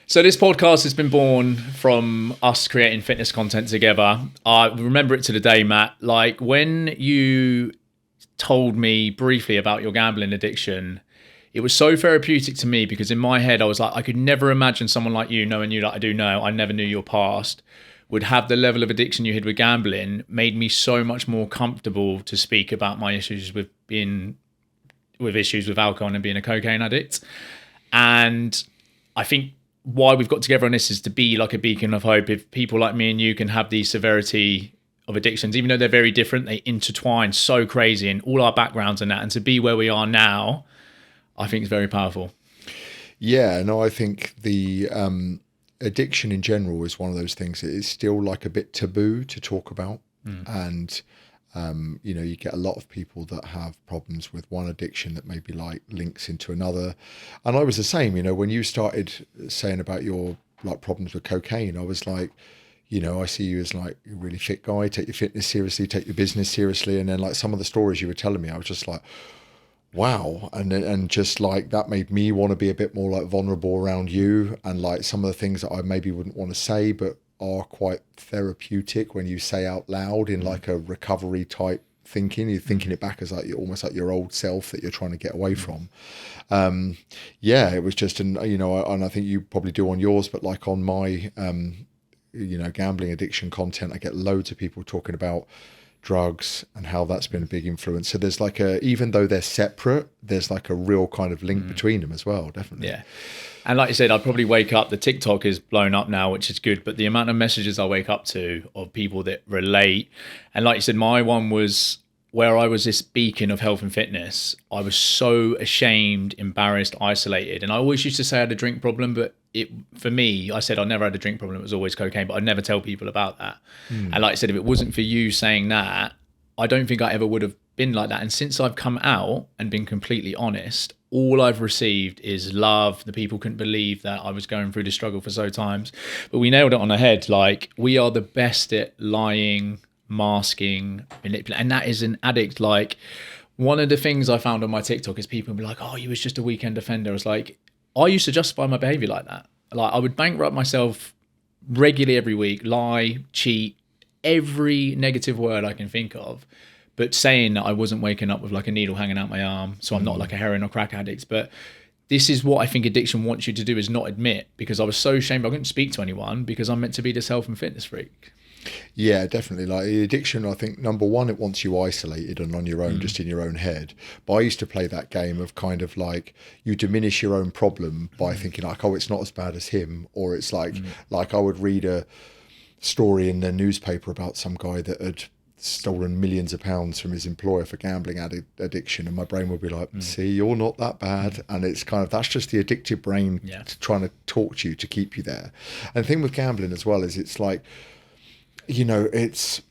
So this podcast has been born from us creating fitness content together. I remember it to the day, Matt. Like when you told me briefly about your gambling addiction, it was so therapeutic to me because in my head I was like, I could never imagine someone like you, knowing you like I do know, I never knew your past, would have the level of addiction you had with gambling. Made me so much more comfortable to speak about my issues with issues with alcohol and being a cocaine addict. And I think why we've got together on this is to be like a beacon of hope. If people like me and you can have the severity of addictions, even though they're very different, they intertwine so crazy in all our backgrounds and that, and to be where we are now, I think is very powerful. Yeah, no, I think the addiction in general is one of those things that is still like a bit taboo to talk about. And you get a lot of people that have problems with one addiction that maybe like links into another. And I was the same, when you started saying about your like problems with cocaine, I was like, I see you as like a really fit guy, take your fitness seriously, take your business seriously. And then like some of the stories you were telling me, I was just like, wow. And just like that made me want to be a bit more like vulnerable around you. And like some of the things that I maybe wouldn't want to say, but are quite therapeutic when you say out loud in like a recovery type thinking. You're thinking it back as like you're almost like your old self that you're trying to get away from. It was just and I think you probably do on yours, but like on my gambling addiction content, I get loads of people talking about drugs and how that's been a big influence. So there's like even though they're separate, there's like a real kind of link between them as well, definitely. Yeah. And like you said, I'd probably wake up, the TikTok is blown up now, which is good, but the amount of messages I wake up to of people that relate. And like you said, my one was where I was this beacon of health and fitness. I was so ashamed, embarrassed, isolated. And I always used to say I had a drink problem, but for me, I said I never had a drink problem. It was always cocaine, but I'd never tell people about that. And like I said, if it wasn't for you saying that, I don't think I ever would have been like that. And since I've come out and been completely honest, all I've received is love. The people couldn't believe that I was going through the struggle for so times, but we nailed it on the head. Like we are the best at lying, masking, manipulating, and that is an addict. Like one of the things I found on my TikTok is people be like, oh, you was just a weekend offender. I was like, I used to justify my behavior like that. Like I would bankrupt myself regularly every week, lie, cheat, every negative word I can think of, but saying that I wasn't waking up with like a needle hanging out my arm, so I'm not like a heroin or crack addict. But this is what I think addiction wants you to do, is not admit, because I was so ashamed I couldn't speak to anyone because I'm meant to be this health and fitness freak. Yeah, definitely. Like the addiction, I think number one, it wants you isolated and on your own, just in your own head. But I used to play that game of kind of like you diminish your own problem by thinking like, oh, it's not as bad as him, or it's like I would read a story in the newspaper about some guy that had stolen millions of pounds from his employer for gambling addiction, and my brain would be like, see, you're not that bad. And it's kind of, that's just the addictive brain trying to talk to you to keep you there. And the thing with gambling as well is it's like, it's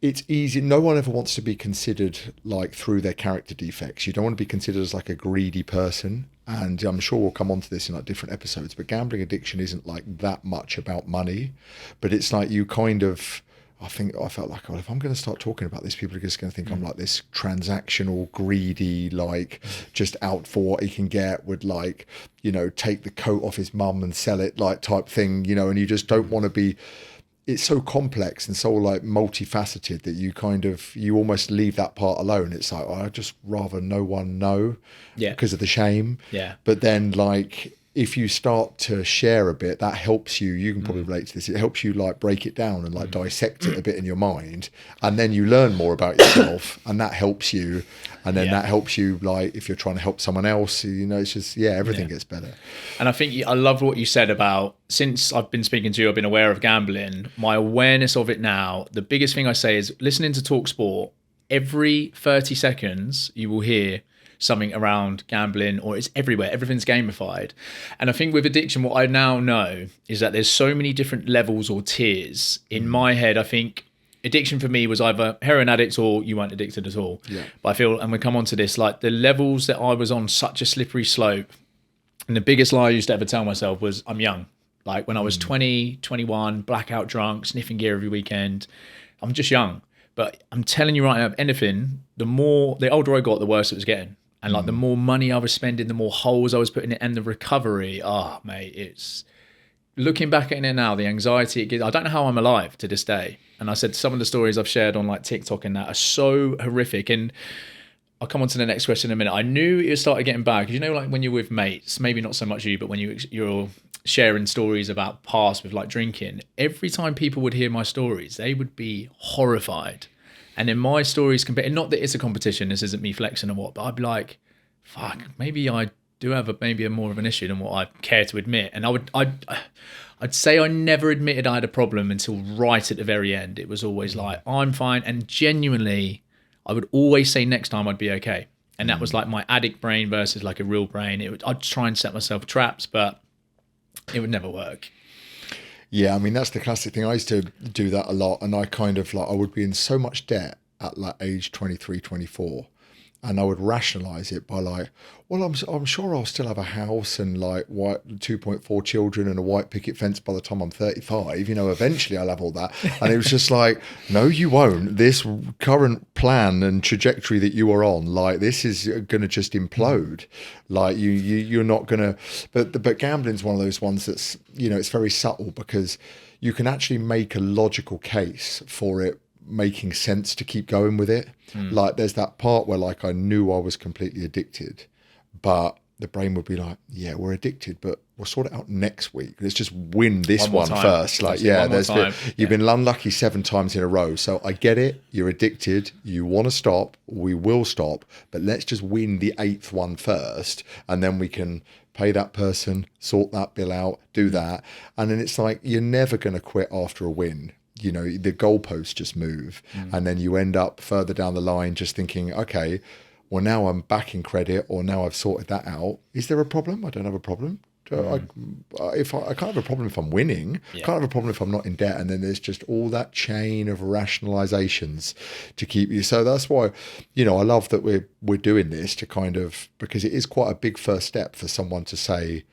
easy. No one ever wants to be considered like through their character defects. You don't want to be considered as like a greedy person. And I'm sure we'll come on to this in like different episodes, but gambling addiction isn't like that much about money, but it's like you kind of, I felt like, well, if I'm going to start talking about this, people are just going to think I'm like this transactional, greedy, like just out for what he can get, would like, take the coat off his mum and sell it, like type thing, and you just don't want to be. It's so complex and so like multifaceted that you almost leave that part alone. It's like, I'd just rather no one know because of the shame. Yeah. But then like, if you start to share a bit, that helps you can probably relate to this. It helps you like break it down and like dissect it a bit in your mind. And then you learn more about yourself and that helps you. And then that helps you, like, if you're trying to help someone else, it's just, everything gets better. And I think I love what you said about, since I've been speaking to you, I've been aware of gambling, my awareness of it now, the biggest thing I say is listening to Talk Sport, every 30 seconds you will hear something around gambling, or it's everywhere. Everything's gamified. And I think with addiction, what I now know is that there's so many different levels or tiers. In my head, I think addiction for me was either heroin addicts or you weren't addicted at all. Yeah. But I feel, and we come on to this, like the levels that I was on, such a slippery slope. And the biggest lie I used to ever tell myself was I'm young. Like when I was 20, 21, blackout drunk, sniffing gear every weekend, I'm just young. But I'm telling you right now, if anything, the older I got, the worse it was getting. And like the more money I was spending, the more holes I was putting in, and the recovery, mate, looking back at it now, the anxiety it gives, I don't know how I'm alive to this day. And I said some of the stories I've shared on like TikTok and that are so horrific. And I'll come on to the next question in a minute. I knew it started getting bad because, you know, like when you're with mates, maybe not so much you, but when you're sharing stories about past with like drinking, every time people would hear my stories, they would be horrified. And in my stories, not that it's a competition, this isn't me flexing or what, but I'd be like, fuck, maybe I do have maybe a more of an issue than what I care to admit. And I'd say I never admitted I had a problem until right at the very end. It was always like, I'm fine. And genuinely, I would always say next time I'd be okay. And that was like my addict brain versus like a real brain. I'd try and set myself traps, but it would never work. Yeah, I mean, that's the classic thing. I used to do that a lot. And I kind of like, I would be in so much debt at like age 23, 24. And I would rationalize it by like, well, I'm sure I'll still have a house and like 2.4 children and a white picket fence by the time I'm 35. You know, eventually I'll have all that. And it was just like, no, you won't. This current plan and trajectory that you are on, like this is going to just implode. Like you're not going to. But gambling's one of those ones that's, you know, it's very subtle because you can actually make a logical case for it making sense to keep going with it. Like there's that part where like I knew I was completely addicted, but the brain would be like, yeah, we're addicted, but we'll sort it out next week. Let's just win this one first. Like, yeah, you've been unlucky 7 times in a row. So I get it. You're addicted. You want to stop. We will stop, but let's just win the 8th one first. And then we can pay that person, sort that bill out, do that. And then it's like, you're never going to quit after a win. You know, the goalposts just move and then you end up further down the line just thinking, okay, well, now I'm back in credit or now I've sorted that out. Is there a problem? I don't have a problem. I can't have a problem if I'm winning. I can't have a problem if I'm not in debt. And then there's just all that chain of rationalizations to keep you. So that's why, you know, I love that we're doing this to kind of, because it is quite a big first step for someone to say,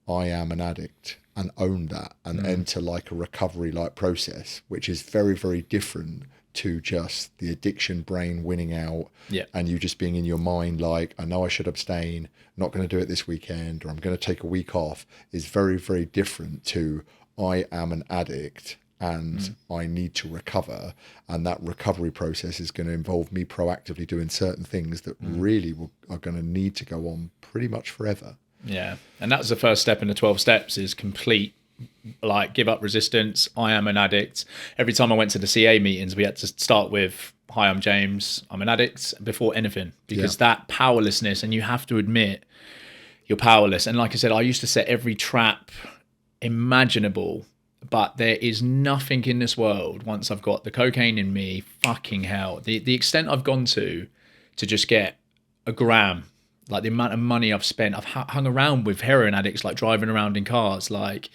I am an addict, and own that and enter like a recovery like process, which is very, very different to just the addiction brain winning out and you just being in your mind like, I know I should abstain, not going to do it this weekend, or I'm going to take a week off, is very, very different to I am an addict and I need to recover. And that recovery process is going to involve me proactively doing certain things that really are going to need to go on pretty much forever. Yeah. And that's the first step in the 12 steps is complete, like give up resistance. I am an addict. Every time I went to the CA meetings, we had to start with, hi, I'm James, I'm an addict, before anything, because that powerlessness, and you have to admit you're powerless. And like I said, I used to set every trap imaginable, but there is nothing in this world once I've got the cocaine in me, fucking hell. The extent I've gone to just get a gram, like the amount of money I've spent, I've hung around with heroin addicts, like driving around in cars, like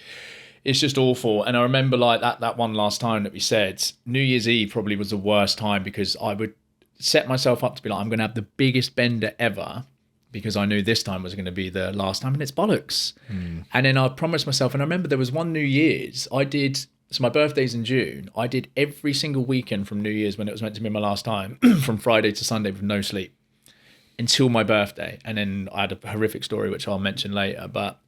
it's just awful. And I remember like that one last time that we said, New Year's Eve probably was the worst time because I would set myself up to be like, I'm going to have the biggest bender ever because I knew this time was going to be the last time, and it's bollocks. And then I promised myself, and I remember there was one New Year's so my birthday's in June, I did every single weekend from New Year's when it was meant to be my last time, from Friday to Sunday with no sleep, until my birthday. And then I had a horrific story which I'll mention later, but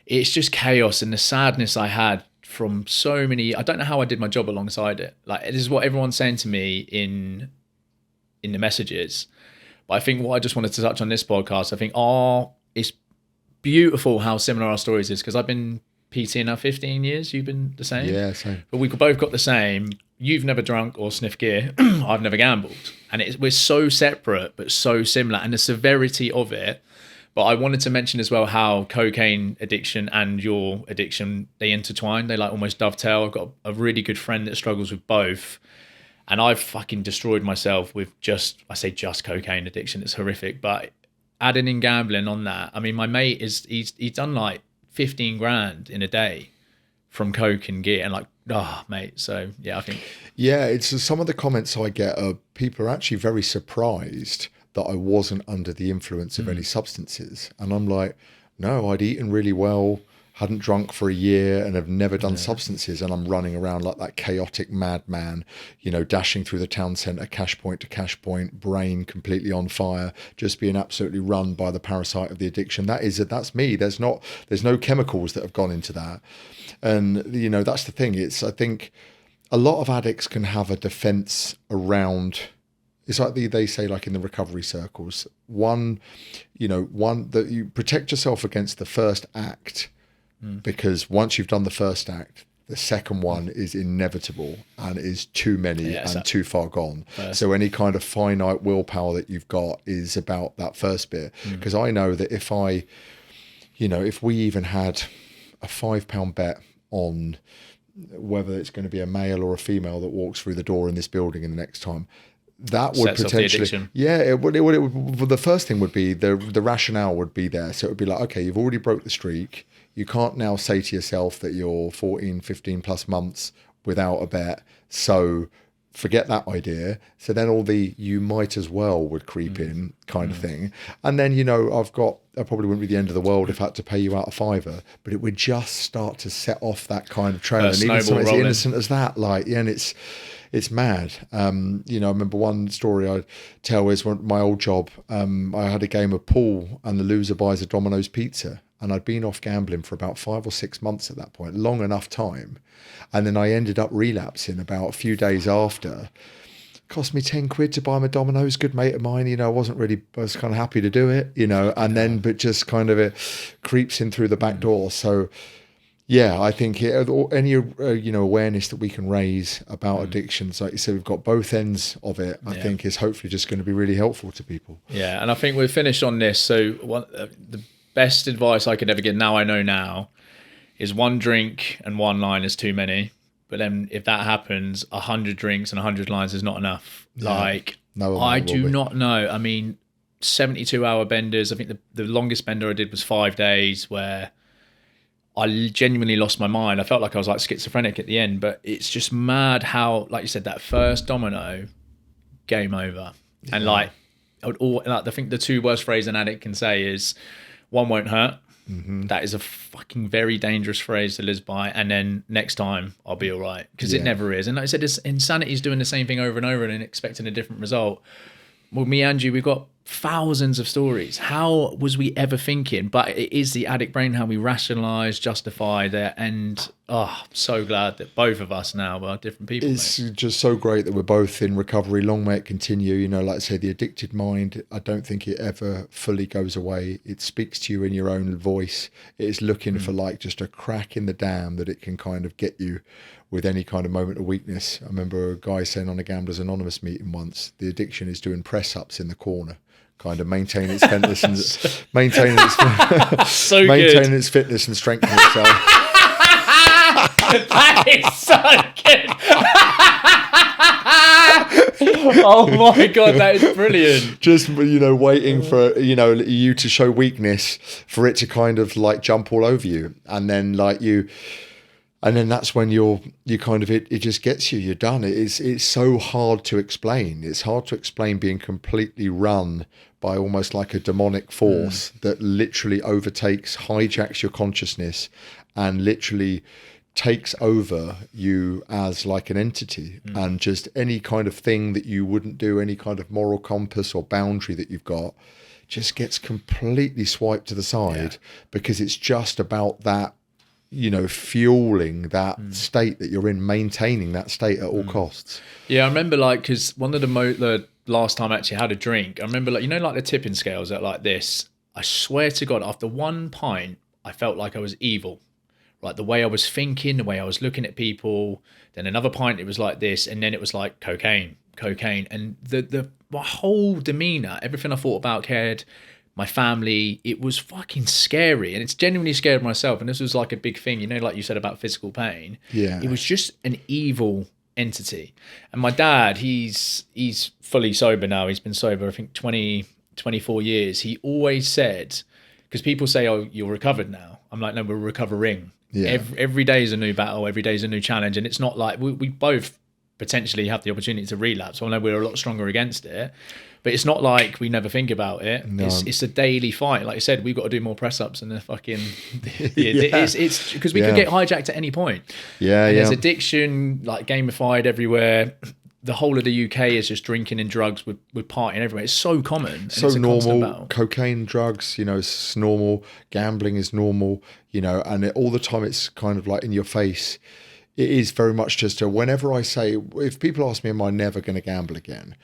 it's just chaos. And the sadness I had from so many, I don't know how I did my job alongside it. Like, this is what everyone's saying to me in the messages, but I think what I just wanted to touch on this podcast, I think it's beautiful how similar our stories is, because I've been PTing now 15 years. You've been the same? Yeah, same. But we both got the same. You've never drunk or sniffed gear. I've never gambled. And we're so separate, but so similar. And the severity of it. But I wanted to mention as well how cocaine addiction and your addiction, they intertwine. They like almost dovetail. I've got a really good friend that struggles with both. And I've fucking destroyed myself with just cocaine addiction. It's horrific. But adding in gambling on that. I mean, my mate he's done like 15 grand in a day from coke and gear, and like, mate. So yeah, I think. Yeah, it's some of the comments I get are people are actually very surprised that I wasn't under the influence of any substances. And I'm like, no, I'd eaten really well, hadn't drunk for a year and have never done substances, and I'm running around like that chaotic madman, you know, dashing through the town centre, cash point to cash point, brain completely on fire, just being absolutely run by the parasite of the addiction. That's me. There's no chemicals that have gone into that. And, you know, that's the thing. I think a lot of addicts can have a defense around. It's like they say, like in the recovery circles, that you protect yourself against the first act, because once you've done the first act, the second one is inevitable and is too many and too far gone. So any kind of finite willpower that you've got is about that first bit. Because I know that if we even had a £5 bet on whether it's going to be a male or a female that walks through the door in this building in the next time, that would potentially, it would. The first thing would be the rationale would be there. So it would be like, okay, you've already broke the streak. You can't now say to yourself that you're 14, 15 plus months without a bet. So forget that idea. So then all the you might as well would creep in kind of thing. And then, you know, I probably wouldn't be the end of the world if I had to pay you out a £5, but it would just start to set off that kind of trail. And even something as innocent as that, like, and it's mad. You know, I remember one story I tell is when my old job, I had a game of pool and the loser buys a Domino's pizza. And I'd been off gambling for about 5 or 6 months at that point, long enough time. And then I ended up relapsing about a few days after. Cost me 10 quid to buy my Domino's, good mate of mine. You know, I was kind of happy to do it, you know, and then, but just kind of it creeps in through the back door. So, yeah, I think any awareness that we can raise about addictions, like you said, we've got both ends of it. I think is hopefully just going to be really helpful to people. Yeah, and I think we're finished on this. So the best advice I could ever give, now I know now, is one drink and one line is too many. But then if that happens, 100 drinks and 100 lines is not enough. Yeah. I do not know. I mean, 72-hour benders. I think the longest bender I did was 5 days, where I genuinely lost my mind. I felt like I was like schizophrenic at the end. But it's just mad how, like you said, that first domino, game over. Yeah. And I think the two worst phrases an addict can say is, one won't hurt. Mm-hmm. That is a fucking very dangerous phrase to live by. And then next time I'll be all right, because it never is. And like I said, insanity is doing the same thing over and over and expecting a different result. Well, me and you, we've got thousands of stories. How was we ever thinking? But it is the addict brain, how we rationalise, justify that. And I'm so glad that both of us now are different people. It's just so great that we're both in recovery. Long may it continue. You know, like I say, the addicted mind, I don't think it ever fully goes away. It speaks to you in your own voice. It is looking for like just a crack in the dam that it can kind of get you with any kind of moment of weakness. I remember a guy saying on a Gamblers Anonymous meeting once, the addiction is doing press-ups in the corner, kind of maintaining its fitness and maintaining its fitness and strengthening itself. That is so good. Oh my God, that is brilliant. Just, you know, waiting for, you know, you to show weakness for it to kind of like jump all over you. And then that's when you kind of, it just gets you, you're done. It's so hard to explain. It's hard to explain being completely run by almost like a demonic force that literally overtakes, hijacks your consciousness and literally takes over you as like an entity, and just any kind of thing that you wouldn't do, any kind of moral compass or boundary that you've got, just gets completely swiped to the side because it's just about that, you know, fueling that state that you're in, maintaining that state at all costs. Yeah, I remember because one of the last time I actually had a drink, I remember the tipping scales at like this. I swear to God, after one pint, I felt like I was evil. Like the way I was thinking, the way I was looking at people. Then another pint, it was like this, and then it was like cocaine, and my whole demeanor, everything I thought about, cared, my family, it was fucking scary, and it's genuinely scared myself. And this was like a big thing, you know, like you said about physical pain. Yeah, it was just an evil entity. And my dad, he's fully sober now. He's been sober, I think 24 years. He always said, because people say, "Oh, you're recovered now." I'm like, "No, we're recovering." Yeah. Every day is a new battle. Every day is a new challenge. And it's not like we both potentially have the opportunity to relapse. I know we're a lot stronger against it, but it's not like we never think about it. No. It's a daily fight. Like I said, we've got to do more press ups and the fucking. Yeah. It's because we could get hijacked at any point. Yeah, and yeah. There's addiction, like gamified everywhere. The whole of the UK is just drinking and drugs with partying everywhere. It's so common. And So it's a constant normal. battle. Cocaine, drugs, you know, it's normal. Gambling is normal, you know, and all the time it's kind of like in your face. It is very much just whenever I say, if people ask me, am I never going to gamble again?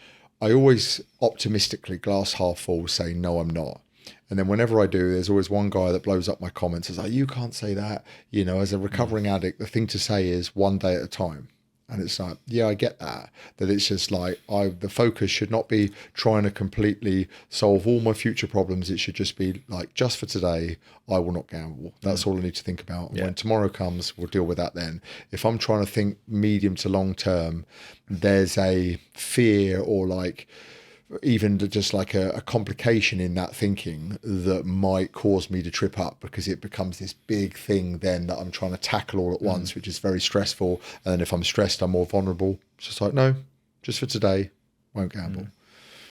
I always optimistically, glass half full, say, no, I'm not. And then whenever I do, there's always one guy that blows up my comments. It's like, you can't say that. You know, as a recovering addict, the thing to say is one day at a time. And it's like, yeah, I get that it's just like, the focus should not be trying to completely solve all my future problems. It should just be like, just for today, I will not gamble. That's all I need to think about. Yeah. When tomorrow comes, we'll deal with that then. If I'm trying to think medium to long term, there's a fear or like, even just like a complication in that thinking that might cause me to trip up, because it becomes this big thing then that I'm trying to tackle all at once, which is very stressful. And then if I'm stressed, I'm more vulnerable. It's just like, no, just for today, won't gamble.